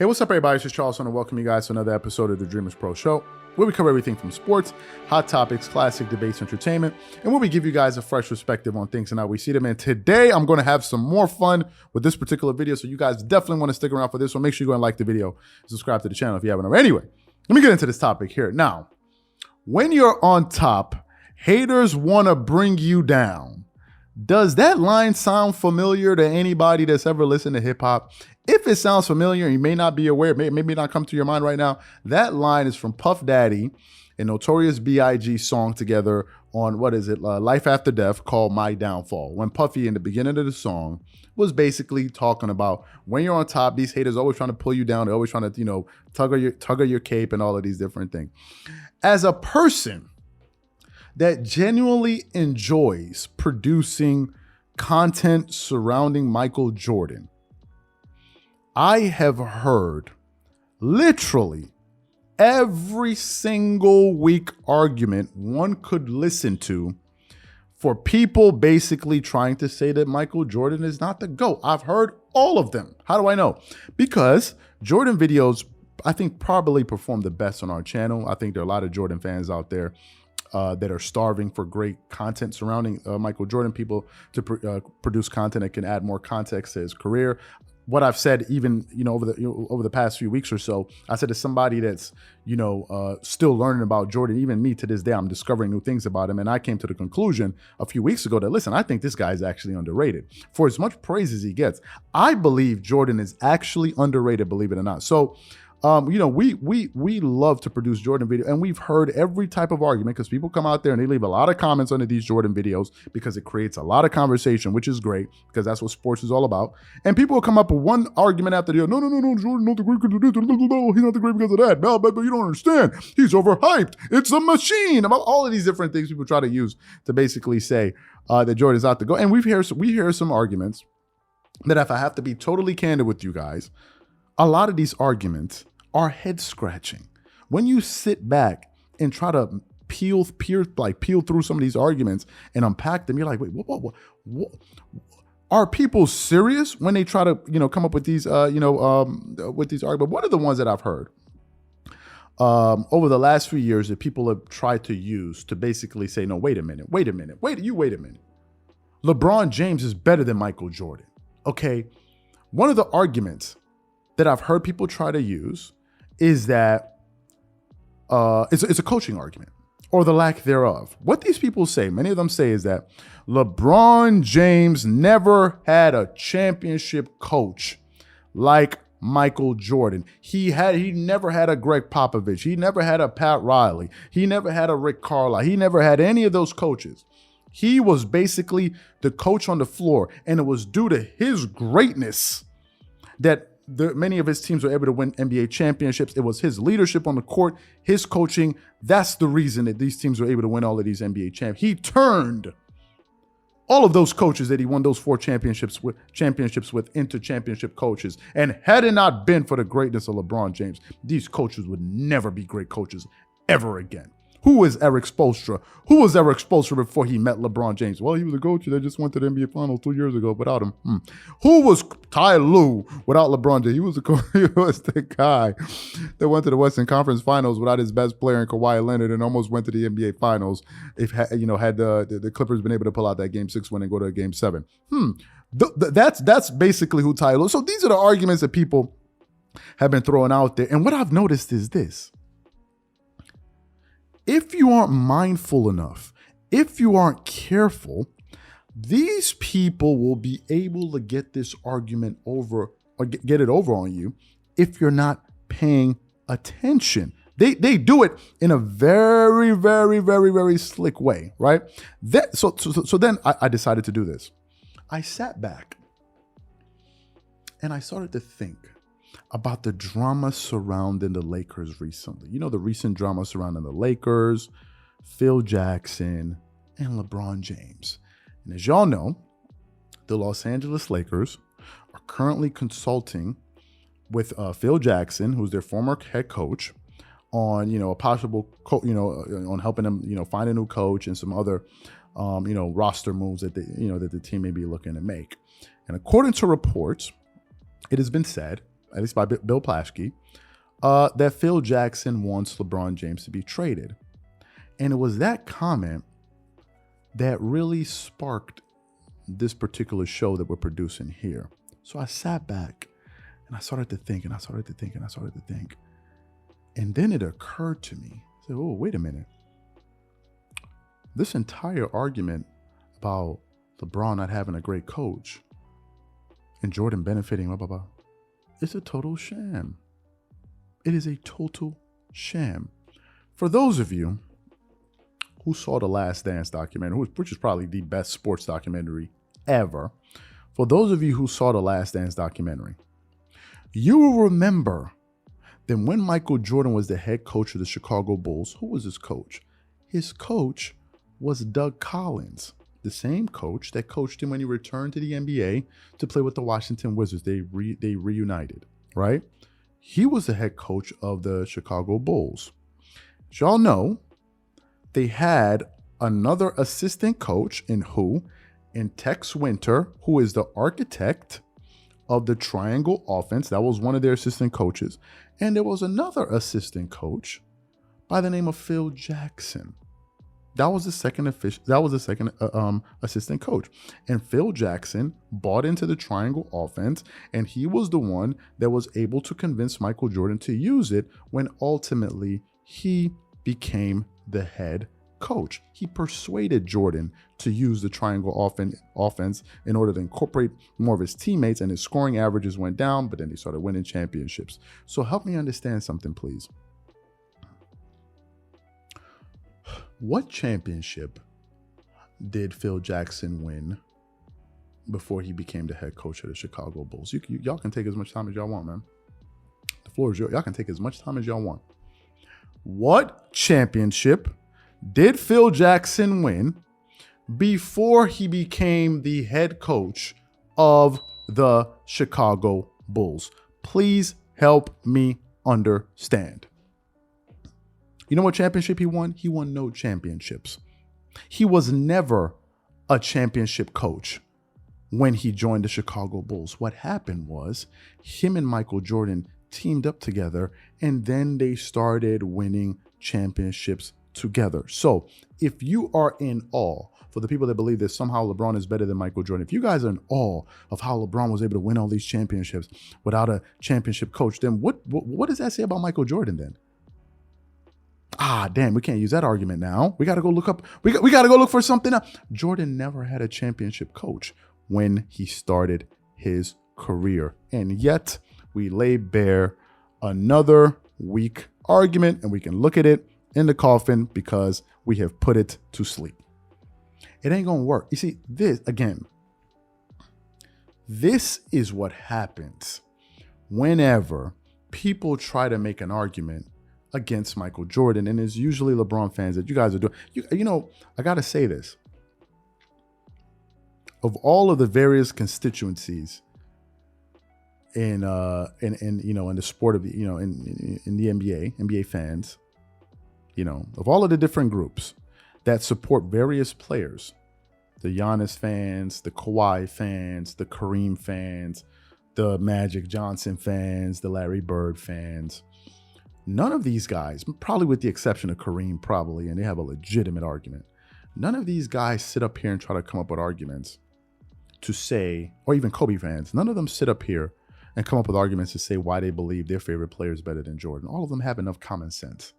Hey, what's up, everybody? It's just Charles, and welcome you guys to another episode of the Dreamerspro Show, where we cover everything from sports, hot topics, classic debates, entertainment, and where we give you guys a fresh perspective on things and how we see them. And today, I'm going to have some more fun with this particular video, so you guys definitely want to stick around for this one. Make sure you go and like the video, subscribe to the channel if you haven't already. Anyway, let me get into this topic here. Now, when you're on top, haters want to bring you down. Does that line sound familiar to anybody that's ever listened to hip hop? If it sounds familiar, you may not be aware, maybe not come to your mind right now. That line is from Puff Daddy and Notorious B.I.G. song together on, Life After Death, called My Downfall. When Puffy, in the beginning of the song, was basically talking about when you're on top, these haters always trying to pull you down. They're always trying to, tug at your cape and all of these different things. As a person that genuinely enjoys producing content surrounding Michael Jordan, I have heard literally every single weak argument one could listen to for people basically trying to say that Michael Jordan is not the GOAT. I've heard all of them. How do I know? Because Jordan videos, I think, probably perform the best on our channel. I think there are a lot of Jordan fans out there that are starving for great content surrounding Michael Jordan, people to produce content that can add more context to his career. What I've said, even over the past few weeks or so, I said, as somebody that's still learning about Jordan, even me to this day, I'm discovering new things about him, and I came to the conclusion a few weeks ago that, listen, I think this guy is actually underrated. For as much praise as he gets, I believe Jordan is actually underrated, believe it or not. So we love to produce Jordan videos, and we've heard every type of argument because people come out there and they leave a lot of comments under these Jordan videos because it creates a lot of conversation, which is great because that's what sports is all about. And people will come up with one argument after the other. No, Jordan not the great because of this. He's not the great because of that. No, but you don't understand. He's overhyped. It's a machine. About all of these different things people try to use to basically say that Jordan's out to go. And we hear some arguments that, if I have to be totally candid with you guys, a lot of these arguments are head scratching. When you sit back and try to peel through some of these arguments and unpack them, you're like, wait, what? Are people serious when they try to, come up with these, with these arguments? What are the ones that I've heard over the last few years that people have tried to use to basically say, no, wait a minute. Wait a minute. LeBron James is better than Michael Jordan. Okay. One of the arguments that I've heard people try to use is that it's a coaching argument, or the lack thereof. What these people say, many of them say, is that LeBron James never had a championship coach like Michael Jordan. He never had a Greg Popovich. He never had a Pat Riley. He never had a Rick Carlisle. He never had any of those coaches. He was basically the coach on the floor, and it was due to his greatness that many of his teams were able to win NBA championships. It was his leadership on the court, his coaching. That's the reason that these teams were able to win all of these NBA championships. He turned all of those coaches that he won those 4 championships with into championship coaches. And had it not been for the greatness of LeBron James, these coaches would never be great coaches ever again. Who is Eric Spoelstra? Who was Eric Spoelstra before he met LeBron James? Well, he was a coach that just went to the NBA Finals 2 years ago without him. Who was Ty Lue without LeBron James? He was the guy that went to the Western Conference Finals without his best player in Kawhi Leonard and almost went to the NBA Finals if had the Clippers been able to pull out that Game 6 win and go to a Game 7. That's basically who Ty Lue. So these are the arguments that people have been throwing out there. And what I've noticed is this. If you aren't mindful enough, if you aren't careful, these people will be able to get this argument over, or get it over on you, if you're not paying attention. They do it in a very, very, very, very slick way, right? So then I decided to do this. I sat back and I started to think about the drama surrounding the Lakers recently. The recent drama surrounding the Lakers, Phil Jackson, and LeBron James. And as y'all know, the Los Angeles Lakers are currently consulting with Phil Jackson, who's their former head coach, on a possible on helping them find a new coach and some other roster moves that that the team may be looking to make. And according to reports, it has been said at least by Bill Plaschke, that Phil Jackson wants LeBron James to be traded. And it was that comment that really sparked this particular show that we're producing here. So I sat back and I started to think, and I started to think, and I started to think. And then it occurred to me, I said, oh, wait a minute. This entire argument about LeBron not having a great coach and Jordan benefiting, blah, blah, blah, it's a total sham. It is a total sham. For those of you who saw the Last Dance documentary, which is probably the best sports documentary ever, for those of you who saw the Last Dance documentary, you will remember that when Michael Jordan was the head coach of the Chicago Bulls, who was his coach? His coach was Doug Collins, the same coach that coached him when he returned to the NBA to play with the Washington Wizards. They reunited, right? He was the head coach of the Chicago Bulls. As y'all know, they had another assistant coach in Tex Winter, who is the architect of the triangle offense. That was one of their assistant coaches. And there was another assistant coach by the name of Phil Jackson. That was the second assistant coach. And Phil Jackson bought into the triangle offense, and he was the one that was able to convince Michael Jordan to use it when ultimately he became the head coach. He persuaded Jordan to use the triangle offense in order to incorporate more of his teammates, and his scoring averages went down, but then they started winning championships. So help me understand something, please. What championship did Phil Jackson win before he became the head coach of the Chicago Bulls? Y'all can take as much time as y'all want, man. The floor is yours. Y'all can take as much time as y'all want. What championship did Phil Jackson win before he became the head coach of the Chicago Bulls? Please help me understand. You know what championship he won? He won no championships. He was never a championship coach when he joined the Chicago Bulls. What happened was him and Michael Jordan teamed up together, and then they started winning championships together. So if you are in awe, for the people that believe that somehow LeBron is better than Michael Jordan, if you guys are in awe of how LeBron was able to win all these championships without a championship coach, then what does that say about Michael Jordan then? Damn, we can't use that argument now. We got to go look up. We got to go look for something else. Jordan never had a championship coach when he started his career. And yet we lay bare another weak argument, and we can look at it in the coffin because we have put it to sleep. It ain't going to work. You see, this is what happens whenever people try to make an argument against Michael Jordan, and it's usually LeBron fans that you guys are doing. You know, I got to say this. Of all of the various constituencies in the sport of, in the NBA fans, of all of the different groups that support various players, the Giannis fans, the Kawhi fans, the Kareem fans, the Magic Johnson fans, the Larry Bird fans, none of these guys, probably with the exception of Kareem probably, and they have a legitimate argument, none of these guys sit up here and try to come up with arguments to say, or even Kobe fans, none of them sit up here and come up with arguments to say why they believe their favorite player is better than Jordan. All of them have enough common sense,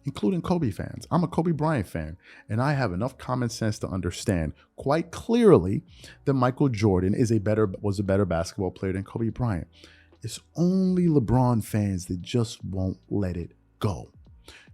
including Kobe fans. I'm a Kobe Bryant fan, and I have enough common sense to understand quite clearly that Michael Jordan was a better basketball player than Kobe Bryant. It's only LeBron fans that just won't let it go.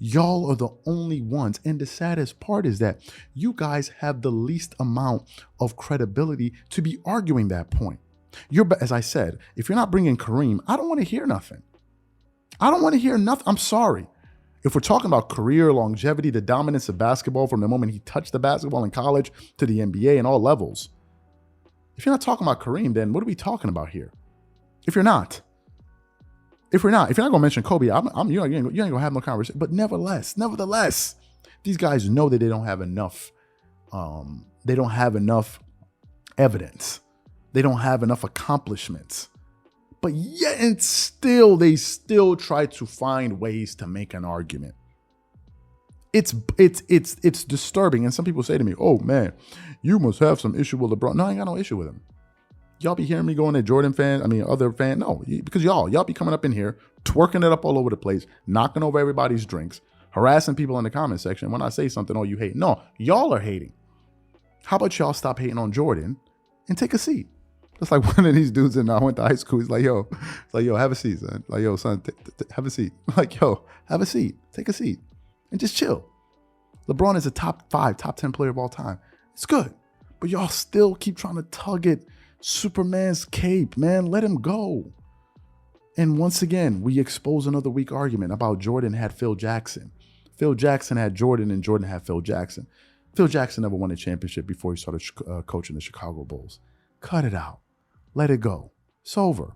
Y'all are the only ones. And the saddest part is that you guys have the least amount of credibility to be arguing that point. As I said, if you're not bringing Kareem, I don't want to hear nothing. I'm sorry. If we're talking about career longevity, the dominance of basketball from the moment he touched the basketball in college to the NBA and all levels, if you're not talking about Kareem, then what are we talking about here? If you're not going to mention Kobe, you ain't gonna have no conversation. But nevertheless, these guys know that they don't have enough. They don't have enough evidence. They don't have enough accomplishments. But yet and still, they still try to find ways to make an argument. It's disturbing. And some people say to me, oh man, you must have some issue with LeBron. No, I ain't got no issue with him. Y'all be hearing me going at Jordan fans, other fan. No, because y'all be coming up in here, twerking it up all over the place, knocking over everybody's drinks, harassing people in the comment section. When I say something, oh, you hate. No, y'all are hating. How about y'all stop hating on Jordan and take a seat? That's like one of these dudes that I went to high school. He's like, yo, have a seat, son. Like, yo, son, have a seat. Like, yo, have a seat. Take a seat and just chill. LeBron is a top 5, top 10 player of all time. It's good. But y'all still keep trying to tug at Superman's cape, man. Let him go. And once again, we expose another weak argument about Jordan had Phil Jackson. Phil Jackson had Jordan and Jordan had Phil Jackson. Phil Jackson never won a championship before he started coaching the Chicago Bulls. Cut it out. Let it go. It's over.